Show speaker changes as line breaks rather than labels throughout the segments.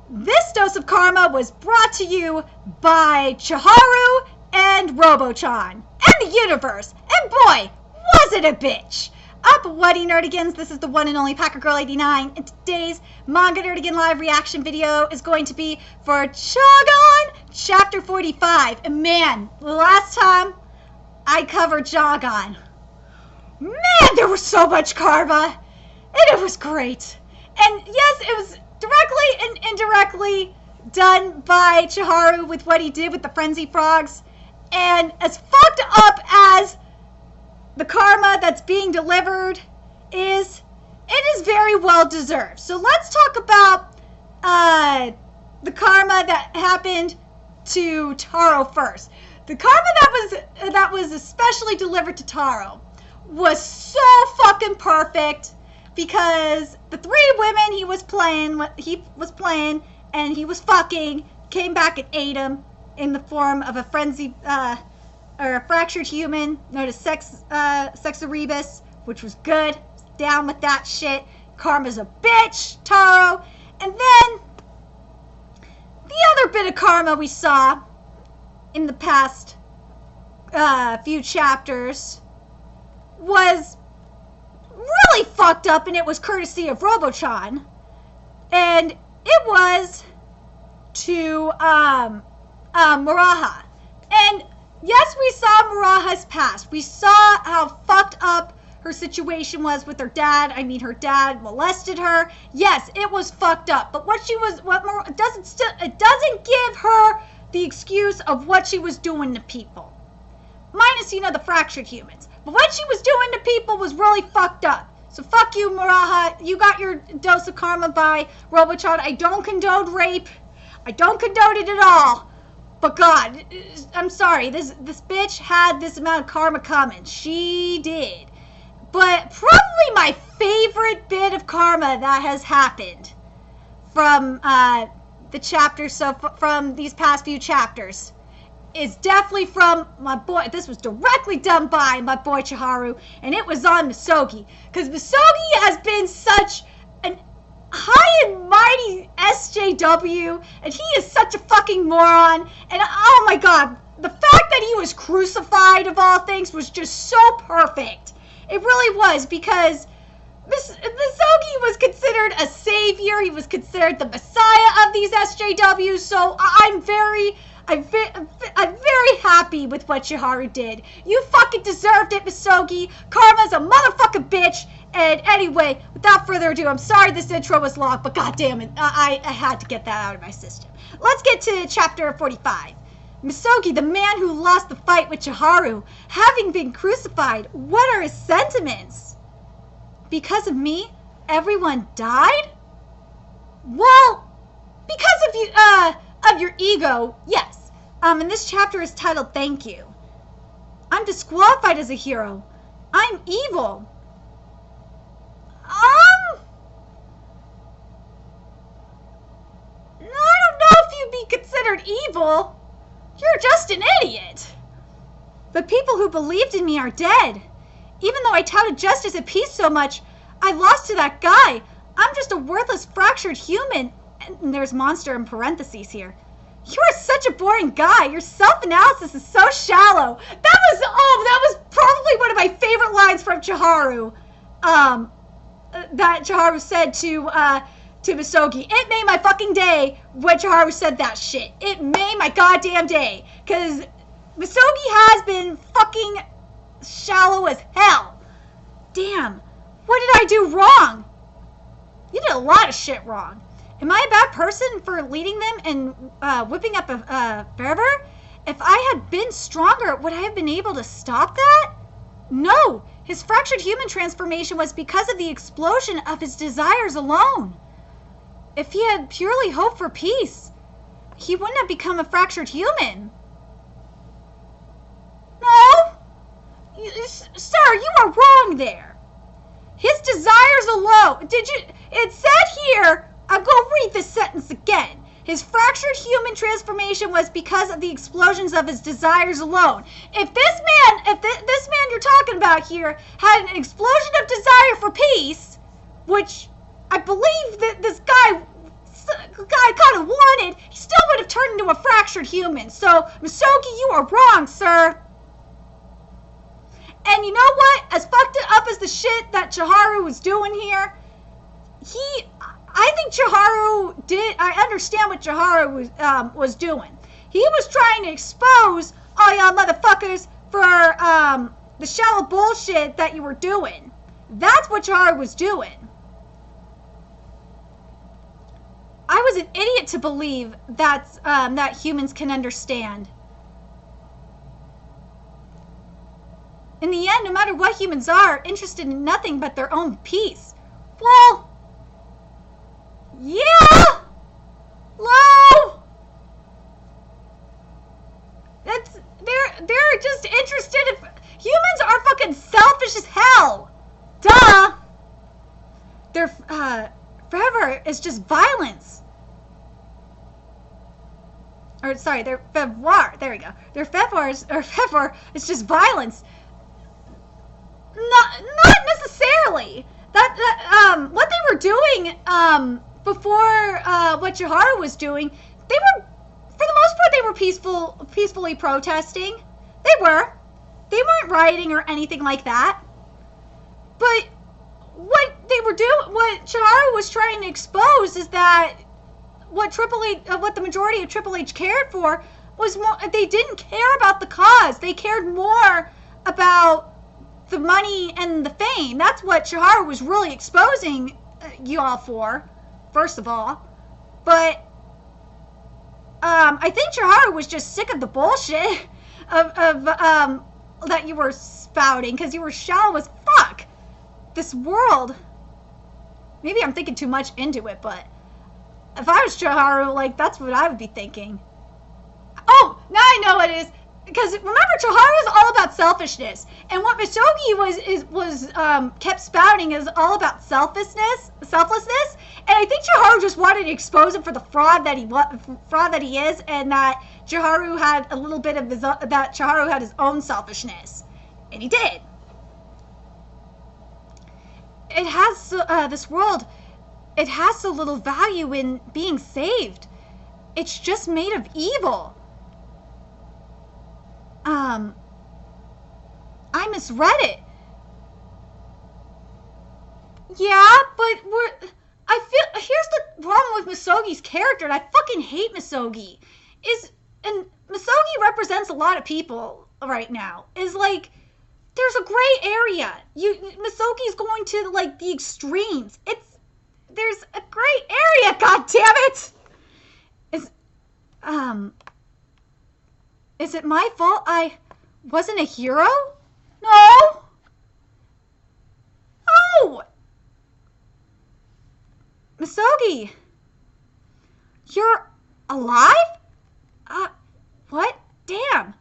This dose of karma was brought to you by Chiharu and Robo-chan and the universe. And boy, was it a bitch! Up, Whatty Nerdigans, this is the one and only Packer Girl 89, and today's Manga Nerdigan live reaction video is going to be for Jagaaan Chapter 45. And man, the last time I covered Jagaaan, man, there was so much karma, and it was great. And yes, it was directly and indirectly done by Chiharu with what he did with the Frenzy Frogs, and as fucked up as the karma that's being delivered is, it is very well deserved. So let's talk about the karma that happened to Taro first. The karma that was especially delivered to Taro was so fucking perfect, because the three women he was playing and he was fucking came back and ate him in the form of a frenzy or a fractured human known as Sexaribus, which was good. Down with that shit. Karma's a bitch, Taro. And then the other bit of karma we saw in the past few chapters was really fucked up, and it was courtesy of Robo-chan. And it was to Muraha. And yes, we saw Muraha's past. We saw how fucked up her situation was with her dad. I mean, her dad molested her. Yes, it was fucked up. But it doesn't give her the excuse of what she was doing to people. Minus, the fractured humans. But what she was doing to people was really fucked up. So fuck you, Muraha. You got your dose of karma by Robo-chan. I don't condone rape. I don't condone it at all. But God, I'm sorry. This bitch had this amount of karma coming. She did. But probably my favorite bit of karma that has happened from the chapters, so from these past few chapters, is definitely from my boy. This was directly done by my boy Chiharu, and it was on Misogi. Because Misogi has been such an high and mighty SJW, and he is such a fucking moron. And oh my God, the fact that he was crucified of all things was just so perfect. It really was, because Misogi was considered a savior. He was considered the messiah of these SJWs. So I'm very happy with what Chiharu did. You fucking deserved it, Misogi. Karma's a motherfucking bitch. And anyway, without further ado, I'm sorry this intro was long, but goddamn it, I had to get that out of my system. Let's get to chapter 45. Misogi, the man who lost the fight with Chiharu, having been crucified, what are his sentiments? Because of me, everyone died? Well, because of you, of your ego, yes. And this chapter is titled Thank You. I'm disqualified as a hero. I'm evil. I don't know if you'd be considered evil. You're just an idiot. The people who believed in me are dead. Even though I touted justice and peace so much, I lost to that guy. I'm just a worthless, fractured human. And there's monster in parentheses here. You are such a boring guy. Your self-analysis is so shallow. That was probably one of my favorite lines from Chiharu. That Chiharu said to Misogi. It made my fucking day when Chiharu said that shit. It made my goddamn day. Because Misogi has been fucking shallow as hell. Damn. What did I do wrong? You did a lot of shit wrong. Am I a bad person for leading them and whipping up a fervor? If I had been stronger, would I have been able to stop that? No. His fractured human transformation was because of the explosion of his desires alone. If he had purely hoped for peace, he wouldn't have become a fractured human. No. Sir, you are wrong there. His desires alone. It said here, I'm going to read this sentence again. His fractured human transformation was because of the explosions of his desires alone. If this man you're talking about here had an explosion of desire for peace, which I believe that this guy kind fractured humans. So, Misogi, you are wrong, sir. And you know what? As fucked up as the shit that Chiharu was doing here, I think Chiharu did. I understand what Chiharu was doing. He was trying to expose all y'all motherfuckers for the shallow bullshit that you were doing. That's what Chiharu was doing. I was an idiot to believe that humans can understand. In the end, no matter what humans are, interested in nothing but their own peace. Well, yeah, Lo. They're just interested in. Humans are fucking selfish as hell. Duh. Their forever is just violence. Or sorry, their fevor. There we go. Their fevor is just violence. Not necessarily. That what they were doing before what Chiharu was doing, they were, for the most part, they were peacefully protesting. They weren't rioting or anything like that. But what they were doing, what Chiharu was trying to expose, is that what the majority of Triple H cared for was more. They didn't care about the cause. They cared more about the money and the fame. That's what Chiharu was really exposing you all for, first of all. But I think Chiharu was just sick of the bullshit of that you were spouting, because you were shallow as fuck. This world, maybe I'm thinking too much into it, but if I was Chiharu, like, that's what I would be thinking. Oh, now I know what it is. Because remember, Chiharu is all about selfishness, and what Misogi was kept spouting is all about selflessness. And I think Chiharu just wanted to expose him for the fraud that he is, and that Chiharu had a little bit of Chiharu had his own selfishness, and he did. It has this world. It has so little value in being saved. It's just made of evil. I misread it. Yeah, but here's the problem with Misogi's character, and I fucking hate Misogi. And Misogi represents a lot of people right now. Is like, there's a gray area. Misogi's going to, like, the extremes. There's a gray area, god damn it! Is it my fault I wasn't a hero? No! Oh! Misogi! You're alive? What? Damn!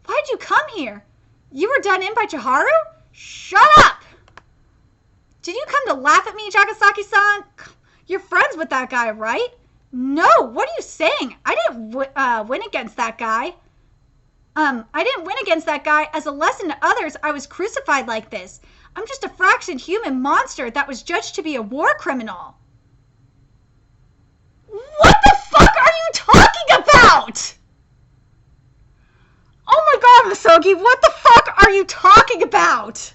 Why'd you come here? You were done in by Chiharu? Shut up! Did you come to laugh at me, Jagaasaki-san? You're friends with that guy, right? No, what are you saying? I didn't win against that guy. I didn't win against that guy. As a lesson to others, I was crucified like this. I'm just a fractured human monster that was judged to be a war criminal. What the fuck are you talking about? Oh my god, Misogi, what the fuck are you talking about?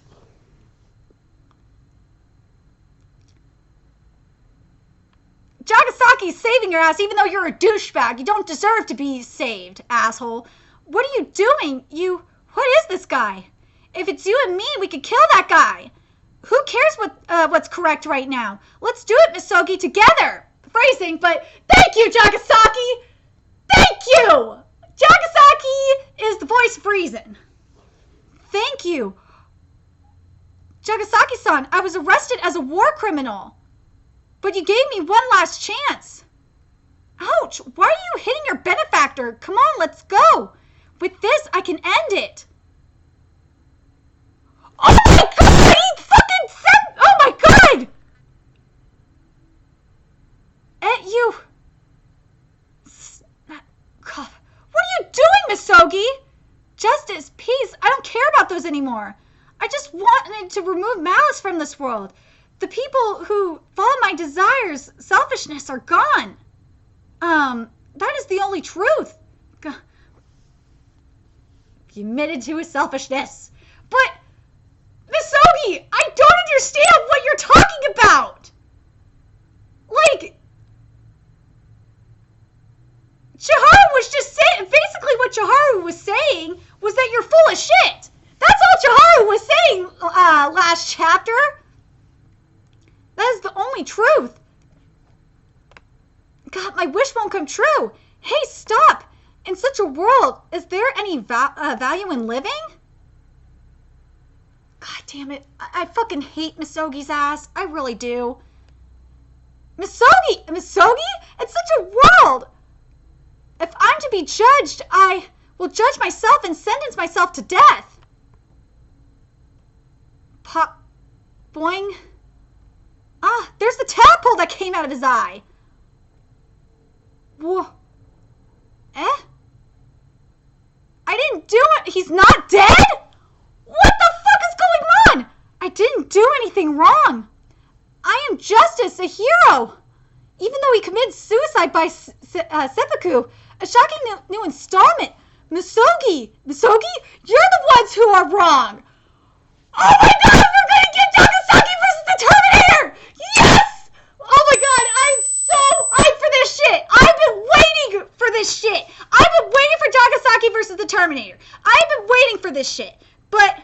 Jagasaki's saving your ass even though you're a douchebag. You don't deserve to be saved, asshole. What are you doing? What is this guy? If it's you and me, we could kill that guy. Who cares what's correct right now? Let's do it, Misogi, together. Phrasing, but thank you, Jagaasaki. Thank you. Jagaasaki is the voice of reason. Thank you. Jagaasaki-san, I was arrested as a war criminal. But you gave me one last chance. Ouch, why are you hitting your benefactor? Come on, let's go. With this, I can end it. Oh my god, he fucking said, oh my god. You. God, what are you doing, Misogi? Justice, peace, I don't care about those anymore. I just wanted to remove malice from this world. The people who follow my desires, selfishness, are gone. That is the only truth. He admitted to his selfishness. But, Misogi, I don't understand what you're talking about. Like, Chiharu was just saying, basically what Chiharu was saying was that you're full of shit. That's all Chiharu was saying last chapter. That is the only truth. God, my wish won't come true. Hey, stop. In such a world, is there any value in living? God damn it. I fucking hate Misogi's ass. I really do. Misogi? It's such a world. If I'm to be judged, I will judge myself and sentence myself to death. Pop. Boing. Ah, there's the tadpole that came out of his eye. Whoa. Eh? I didn't do it. He's not dead? What the fuck is going on? I didn't do anything wrong. I am Justice, a hero. Even though he committed suicide by seppuku, a shocking new installment. Misogi, you're the ones who are wrong. Oh my god, we're going to get Jagaasaki versus the Terminator! Yes! Oh my god, I'm so hyped for this shit. I've been waiting for this shit. I've been waiting for Jagaasaki versus the Terminator. I've been waiting for this shit. But,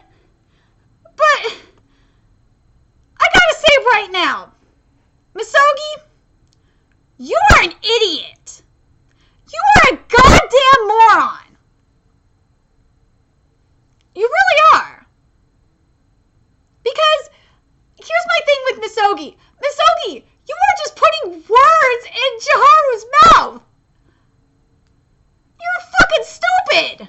I gotta say right now, Misogi, you are an idiot. You are a goddamn moron. You really are. Because, here's my thing with Misogi. Misogi, you are just putting words in Chiharu's mouth. You're fucking stupid.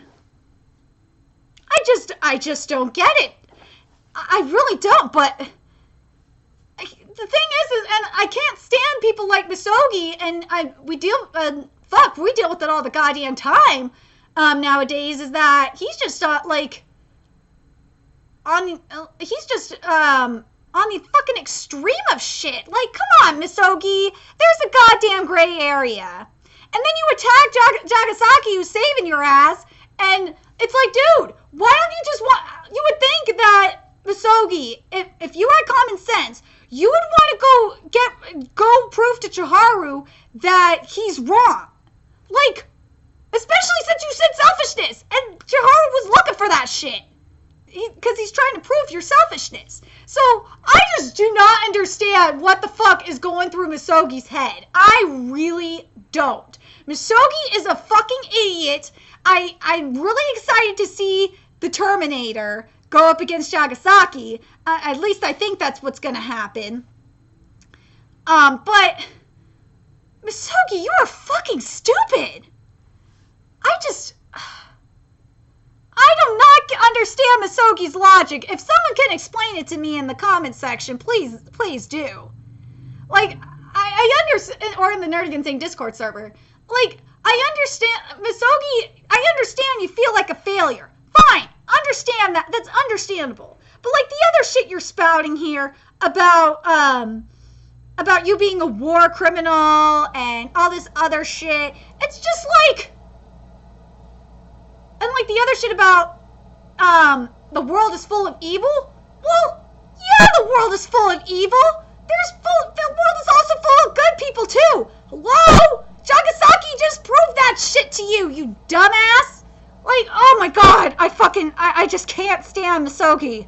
I just don't get it. I really don't, but the thing is, and I can't stand people like Misogi, and we deal with it all the goddamn time nowadays, is that he's just on the fucking extreme of shit. Like, come on, Misogi, there's a goddamn gray area. And then you attack Jagaasaki, who's saving your ass, and it's like, dude, why don't you just you would think that, Misogi, if you had common sense, you would want to go prove to Chiharu that he's wrong. Like, especially since you said selfishness, and Chiharu was looking for that shit. Because he's trying to prove your selfishness. So, I just do not understand what the fuck is going through Misogi's head. I really don't. Misogi is a fucking idiot. I'm really excited to see the Terminator go up against Jagaasaki. At least I think that's what's going to happen. But, Misogi, you are fucking stupid. I do not understand Misogi's logic. If someone can explain it to me in the comment section, please do. Like, I understand, or in the Nerdigan Thing Discord server. Like, I understand, Misogi, I understand you feel like a failure. Fine, understand that, that's understandable. But like the other shit you're spouting here about you being a war criminal and all this other shit, it's just like, and like the other shit about, the world is full of evil? Well, yeah, the world is full of evil. The world is also full of good people too. Hello? Jagaasaki just proved that shit to you, you dumbass. Like, oh my god, I just can't stand Misogi.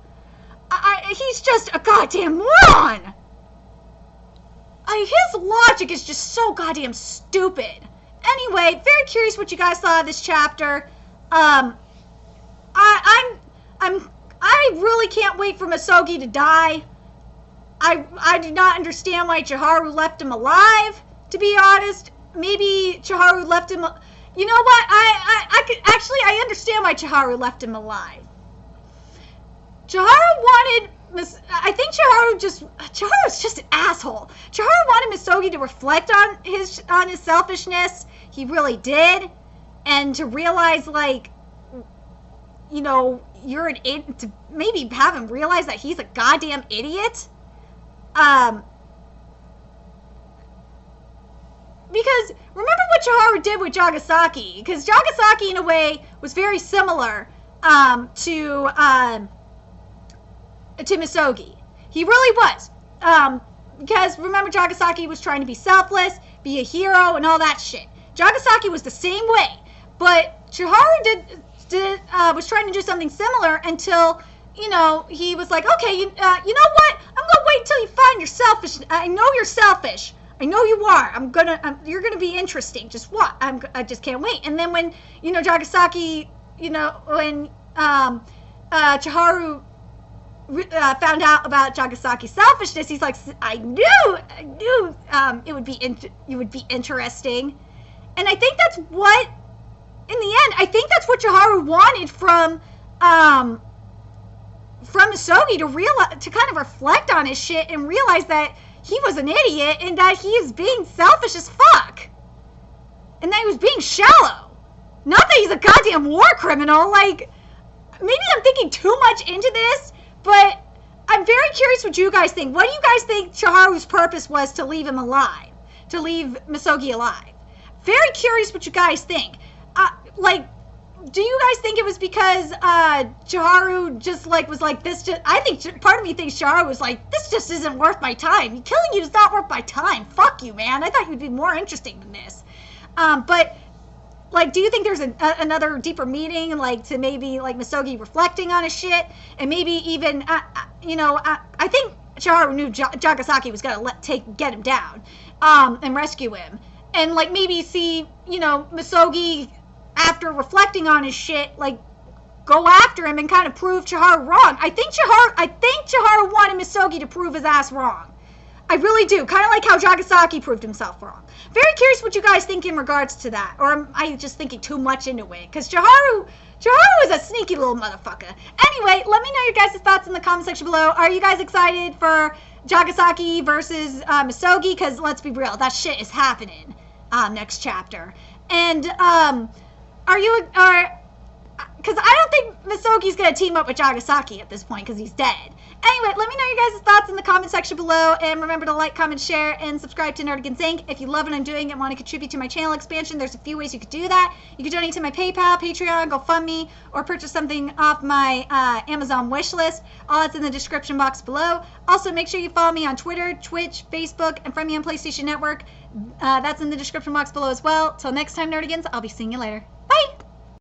He's just a goddamn moron. His logic is just so goddamn stupid. Anyway, very curious what you guys thought of this chapter. I really can't wait for Misogi to die. I do not understand why Chiharu left him alive, to be honest. Maybe Chiharu left him, you know what, I understand why Chiharu left him alive. I think Chiharu's just an asshole. Chiharu wanted Misogi to reflect on his selfishness. He really did. And to realize, like, you know, to maybe have him realize that he's a goddamn idiot. because remember what Chiharu did with Jagaasaki, because Jagaasaki in a way was very similar to Misogi. He really was. Because remember, Jagaasaki was trying to be selfless, be a hero, and all that shit. Jagaasaki was the same way, but Chiharu was trying to do something similar until, you know, he was like, okay, you know what? I'm gonna wait until you find your selfish. I know you're selfish. I know you are. You're gonna be interesting. Just what? I just can't wait. And then when, you know, Jagaasaki, you know, when Chiharu found out about Jagasaki's selfishness, he's like, I knew it would be interesting. And I think that's what, in the end, I think that's what Chiharu wanted from Misogi, to kind of reflect on his shit and realize that he was an idiot and that he is being selfish as fuck. And that he was being shallow. Not that he's a goddamn war criminal. Like, maybe I'm thinking too much into this, but I'm very curious what you guys think. What do you guys think Chiharu's purpose was to leave him alive? To leave Misogi alive? Very curious what you guys think. Do you guys think it was because Chiharu just like was like, this just, I think part of me thinks Chiharu was like, this just isn't worth my time. Killing you is not worth my time. Fuck you, man. I thought you'd be more interesting than this. But like, do you think there's another deeper meaning, like, to maybe like Misogi reflecting on his shit, and maybe even I think Chiharu knew Jagasaki was gonna get him down and rescue him, and like maybe see, you know, Misogi, after reflecting on his shit, like, go after him and kind of prove Chiharu wrong. I think Chiharu wanted Misogi to prove his ass wrong. I really do. Kind of like how Jagasaki proved himself wrong. Very curious what you guys think in regards to that. Or am I just thinking too much into it? Because Chiharu is a sneaky little motherfucker. Anyway, let me know your guys' thoughts in the comment section below. Are you guys excited for Jagasaki versus Misogi? Because let's be real, that shit is happening next chapter. And because I don't think Misogi's going to team up with Jagasaki at this point because he's dead. Anyway, let me know your guys' thoughts in the comment section below. And remember to like, comment, share, and subscribe to Nerdigans Inc. If you love what I'm doing and want to contribute to my channel expansion, there's a few ways you could do that. You can donate to my PayPal, Patreon, GoFundMe, or purchase something off my Amazon wish list. All that's in the description box below. Also, make sure you follow me on Twitter, Twitch, Facebook, and friend me on PlayStation Network. That's in the description box below as well. Till next time, Nerdigans, I'll be seeing you later.